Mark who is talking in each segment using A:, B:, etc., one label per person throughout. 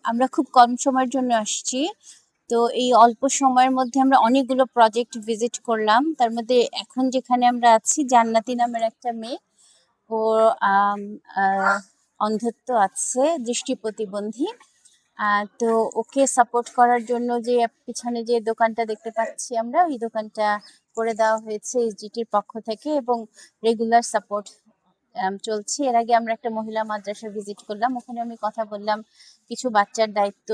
A: আমরা খুব কম সময়ের জন্য আসছি। তো এই অল্প সময়ের মধ্যে আমরা অনেকগুলো প্রজেক্ট ভিজিট করলাম। তার মধ্যে এখন যেখানে আমরা আছি, জান্নাতি নামের একটা মেয়ে, ওর অন্ধত্ব আছে, দৃষ্টি প্রতিবন্ধী। তো ওকে সাপোর্ট করার জন্য যে পিছনে যে দোকানটা দেখতে পাচ্ছি আমরা, ওই দোকানটা করে দেওয়া হয়েছে এসডিটির পক্ষ থেকে, এবং রেগুলার সাপোর্ট চলছে। এর আগে আমরা একটা মহিলা মাদ্রাসা ভিজিট করলাম, ওখানে আমি কথা বললাম, কিছু বাচ্চার দায়িত্ব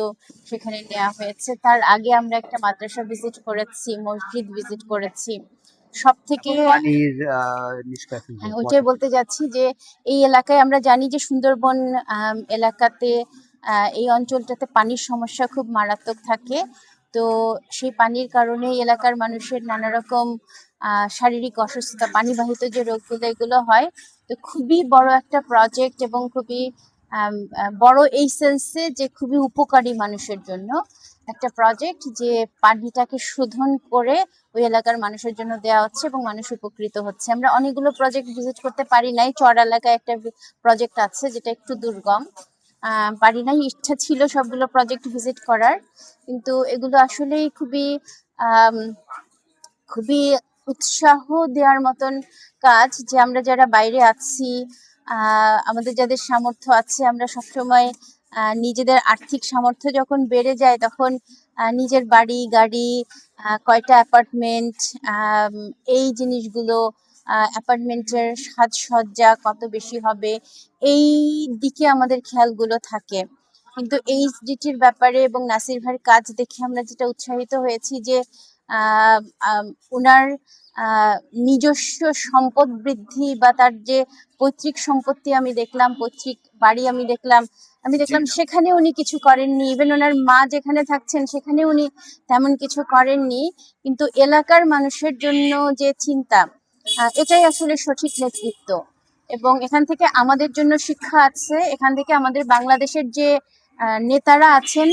A: সেখানে নেওয়া হয়েছে। তার আগে আমরা একটা মাদ্রাসা ভিজিট করেছি, মসজিদ ভিজিট করেছি। সব থেকে ওইটাই বলতে যাচ্ছি যে এই এলাকায় আমরা জানি যে সুন্দরবন এলাকাতে এই অঞ্চলটাতে পানির সমস্যা খুব মারাত্মক থাকে। তো সেই পানির কারণে এলাকার মানুষের নানা রকম শারীরিক অসুস্থতা, পানিবাহিত যে রোগগুলো এগুলো হয়। তো খুবই বড় একটা প্রজেক্ট, এবং খুবই বড় এই সেন্সে যে খুবই উপকারী মানুষের জন্য একটা প্রজেক্ট, যে পানিটাকে শোধন করে ওই এলাকার মানুষের জন্য দেওয়া হচ্ছে এবং মানুষ উপকৃত হচ্ছে। আমরা অনেকগুলো প্রজেক্ট ভিজিট করতে পারি নাই। চর এলাকায় একটা প্রজেক্ট আছে যেটা একটু দুর্গম, পারি নাই। ইচ্ছা ছিল সবগুলো প্রজেক্ট ভিজিট করার, কিন্তু এগুলো আসলেই খুবই খুবই উৎসাহ দেওয়ার মতন কাজ, যে আমরা যারা বাইরে আছি, আমাদের যাদের সামর্থ্য আছে, আমরা সবসময় নিজেদের আর্থিক সামর্থ্য যখন বেড়ে যায় তখন নিজের বাড়ি গাড়ি, কয়টা অ্যাপার্টমেন্ট, এই জিনিসগুলো, অ্যাপার্টমেন্টের সাজসজ্জা কত বেশি হবে, এই দিকে আমাদের খেয়ালগুলো থাকে। কিন্তু এইচডিটির ব্যাপারে এবং নাসির ভাইয়ের কাজ দেখে আমরা যেটা উৎসাহিত হয়েছি, যে ওনার নিজস্ব সম্পদ বৃদ্ধি বা তার যে পৈতৃক সম্পত্তি আমি দেখলাম, পৈতৃক বাড়ি আমি দেখলাম, সেখানে উনি কিছু করেননি। ইভেন ওনার মা যেখানে থাকছেন সেখানে উনি তেমন কিছু করেননি, কিন্তু এলাকার মানুষের জন্য যে চিন্তা, এটাই আসলে সঠিক নেতৃত্ব। এবং এখান থেকে আমাদের জন্য শিক্ষা আছে, এখান থেকে আমাদের বাংলাদেশের যে নেতারা আছেন,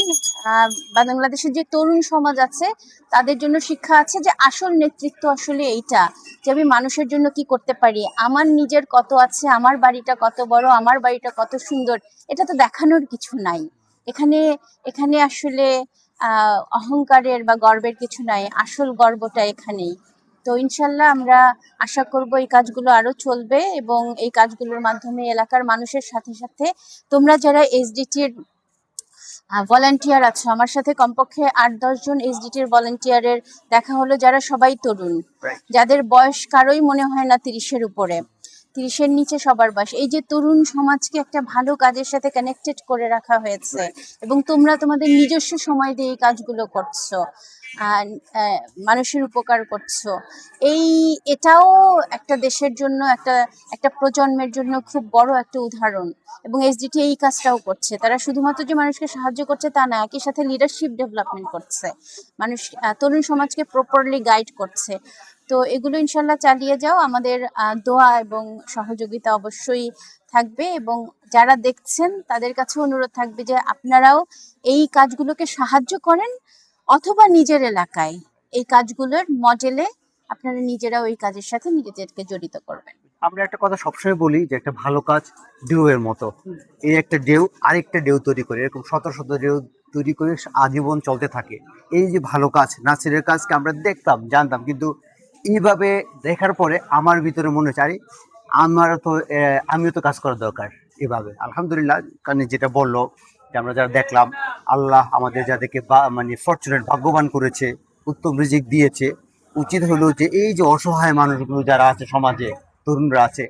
A: বাংলাদেশের যে তরুণ সমাজ আছে, তাদের জন্য শিক্ষা আছে যে আসল নেতৃত্ব আসলে এইটা, যে আমি মানুষের জন্য কি করতে পারি, আমার নিজের কত আছে, আমার বাড়িটা কত বড়, আমার বাড়িটা কত সুন্দর, এটা তো দেখানোর কিছু নাই। এখানে এখানে আসলে অহংকারের বা গর্বের কিছু নাই, আসল গর্বটা এখানেই। তো ইনশাল্লাহ আমরা আশা করব এই কাজগুলো আরো চলবে, এবং এই কাজগুলোর মাধ্যমে এলাকার মানুষের সাথে সাথে তোমরা যারা এসডিটির ভলান্টিয়ার আছো, আমার সাথে কমপক্ষে ৮-১০ জন এসডিটির ভলান্টিয়ারের দেখা হলো, যারা সবাই তরুণ, যাদের বয়স কারোই মনে হয় না ৩০-এর উপরে, ৩০-এর নিচে সবার বয়স। এই যে তরুণ সমাজকে একটা ভালো কাজের সাথে কানেক্টেড করে রাখা হয়েছে, এবং তোমরা তোমাদের নিজস্ব সময় দিয়ে এই কাজগুলো করছো, মানুষের উপকার করছো। এটাও একটা দেশের জন্য, একটা প্রজন্মের জন্য খুব বড় একটা উদাহরণ। এবং এসডিটি এই কাজটাও করছে, তারা শুধুমাত্র যে মানুষকে সাহায্য করছে তা না, একই সাথে লিডারশিপ ডেভেলপমেন্ট করছে, মানুষ, তরুণ সমাজকে প্রপারলি গাইড করছে। তো এগুলো ইনশাল্লাহ চালিয়ে যাও, আমাদের দোয়া এবং সহযোগিতা অবশ্যই থাকবে। এবং যারা দেখছেন তাদের কাছে অনুরোধ থাকবে যে আপনারাও এই কাজগুলোকে সাহায্য করেন, অথবা নিজের এলাকায় এই কাজগুলোর মডেলে আপনারা নিজেরাও এই কাজের সাথে নিজেদেরকে জড়িত করবেন।
B: আমরা একটা কথা সবসময় বলি যে একটা ভালো কাজ ঢেউ এর মতো, এই একটা ঢেউ আরেকটা ঢেউ তৈরি করে, এরকম শত শত ঢেউ তৈরি করে আজীবন চলতে থাকে। এই যে ভালো কাজ, নাসিরের কাজকে আমরা দেখতাম জানতাম, কিন্তু এইভাবে দেখার পরে আমার ভিতরে মনে চাই আমিও তো কাজ করার দরকার এভাবে। আলহামদুলিল্লাহ, কারণ যেটা বললো যে আমরা যারা দেখলাম, আল্লাহ আমাদের যাদেরকে মানে ফরচুনেট, ভাগ্যবান করেছে, উত্তম রিজিক দিয়েছে, উচিত হলো যে এই যে অসহায় মানুষগুলো যারা আছে সমাজে, তরুণরা আছে,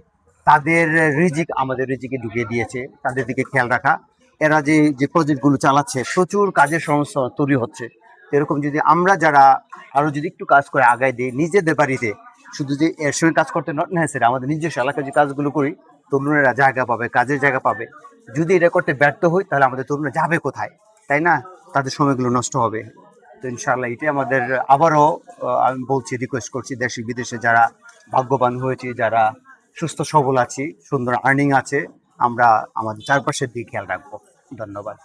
B: তাদের রিজিক আমাদের রিজিকে ঢুকিয়ে দিয়েছে, তাদের দিকে খেয়াল রাখা। এরা যে যে প্রজেক্টগুলো চালাচ্ছে, প্রচুর কাজের সমস্যা তৈরি হচ্ছে। এরকম যদি আমরা যারা আরো যদি একটু কাজ করে আগায় দিই নিজেদের বাড়িতে, শুধু যে এর সঙ্গে কাজ করতে নট নেসেসারি, আমাদের নিজস্ব এলাকায় যে কাজগুলো করি, তরুণেরা জায়গা পাবে, কাজের জায়গা পাবে। যদি এটা করতে ব্যর্থ হই তাহলে আমাদের তরুণরা যাবে কোথায়, তাই না? তাদের সময়গুলো নষ্ট হবে। তো ইনশাআল্লাহ এটাই আমাদের, আবারও আমি বলছি, রিকোয়েস্ট করছি, দেশে বিদেশে যারা ভাগ্যবান হয়েছে, যারা সুস্থ সবল আছি, সুন্দর আর্নিং আছে, আমরা আমাদের চারপাশের দিকে খেয়াল রাখবো। ধন্যবাদ।